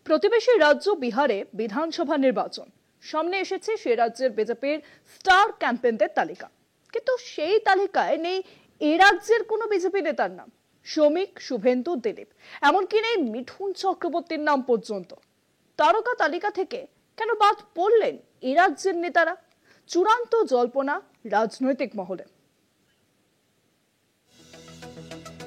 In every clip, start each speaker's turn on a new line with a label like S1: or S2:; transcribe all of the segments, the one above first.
S1: প্রতিবেশী রাজ্য বিহারে বিধানসভা নির্বাচন সামনে এসেছে। সে রাজ্যের বিজেপির স্টার ক্যাম্পেইনদের তালিকা, কিন্তু সেই তালিকায় নেই এ রাজ্যের কোনো বিজেপি নেতার নাম। শ্রমিক, শুভেন্দু, দিলীপ, এমনকি নেই মিঠুন চক্রবর্তীর নাম পর্যন্ত। তারকা তালিকা থেকে কেন বাদ পড়লেন এ রাজ্যের নেতারা? চূড়ান্ত জল্পনা রাজনৈতিক মহলে।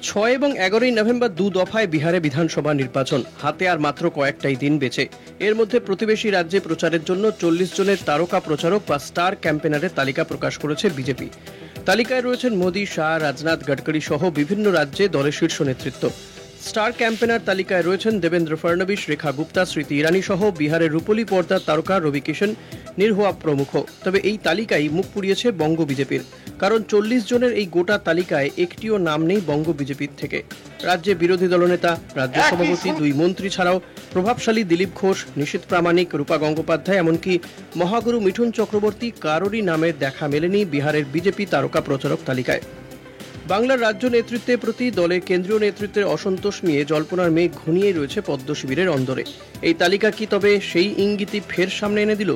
S2: 6 এবং 11 নভেম্বর দু দফায় বিহারে বিধানসভা নির্বাচন, হাতে আর মাত্র কয়েকটাই দিন বেঁচে। এর মধ্যে প্রতিবেশী রাজ্যে প্রচারের জন্য 40 জনের তারকা প্রচারক বা স্টার ক্যাম্পেনারের তালিকা প্রকাশ করেছে বিজেপি। তালিকায় রয়েছেন মোদী, শাহ, রাজনাথ, গডকরি সহ বিভিন্ন রাজ্যে দলের শীর্ষ নেতৃত্ব। স্টার ক্যাম্পেনার তালিকায় রয়েছেন দেবেন্দ্র ফডনবিস, রেখা গুপ্তা, স্মৃতি ইরানি সহ বিহারের রূপলী পর্দার তারকা রবি কিষণ, নির্হুয়া প্রমুখ। তবে এই তালিকায় মুখ পুড়িয়েছে বঙ্গ বিজেপির, কারণ 40 জনের এই গোটা তালিকায় একটিও নাম নেই বঙ্গ বিজেপির থেকে। রাজ্যে বিরোধী দলনেতা, রাজ্য সভাপতি, 2 মন্ত্রী ছাড়াও প্রভাবশালী দিলীপ ঘোষ, নিশীথ প্রামাণিক, রূপা গঙ্গোপাধ্যায়, এমনকি মহাগুরু মিঠুন চক্রবর্তী কারোরই নামের দেখা মেলেনি বিহারের বিজেপি তারকা প্রচারক তালিকায়। বাংলার রাজ্য নেতৃত্বের প্রতি দলের কেন্দ্রীয় নেতৃত্বের অসন্তোষ নিয়ে জল্পনার মেঘ ঘনিয়ে রয়েছে পদ্ম শিবিরের অন্দরে। এই তালিকা কি তবে সেই ইঙ্গিতই ফের সামনে এনে দিল?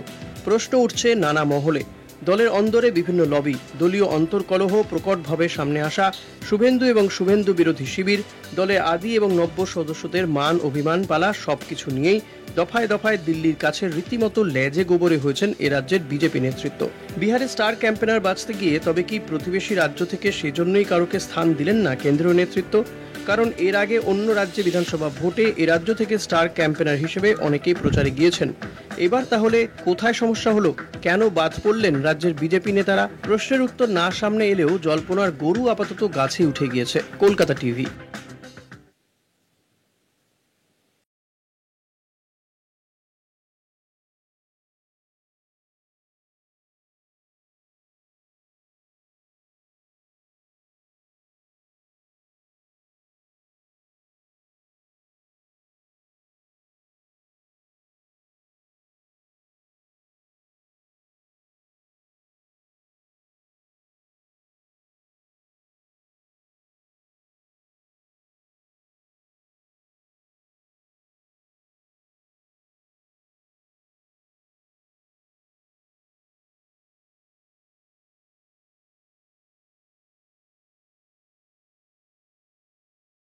S2: প্রশ্ন উঠছে নানা মহলে। দলের অন্দরে বিভিন্ন লবি, দলীয় অন্তর্কলহ প্রকটভাবে সামনে আসা, শুভেন্দু এবং শুভেন্দু বিরোধী শিবির, দলে আদি এবং নব্য সদস্যদের মান অভিমান পালা সবকিছু নিয়েই দফায় দফায় দিল্লির কাছে রীতিমতো লেজে গোবরে হয়েছেন এ রাজ্যের বিজেপি নেতৃত্ব। বিহারে স্টার ক্যাম্পেনার বাঁচতে গিয়ে তবে কি প্রতিবেশী রাজ্য থেকে সেজন্যই কারোকে স্থান দিলেন না কেন্দ্রীয় নেতৃত্ব? কারণ এর আগে অন্য রাজ্যে বিধানসভা ভোটে এ রাজ্য থেকে স্টার ক্যাম্পেনার হিসেবে অনেকেই প্রচারে গিয়েছেন। এবার তাহলে কোথায় সমস্যা হলো? কেন বাদ পড়লেন রাজ্যের বিজেপি নেতারা? প্রশ্নের উত্তর না সামনে এলেও জল্পনার গরু আপাতত গাছে উঠে গিয়েছে। কলকাতা টিভি।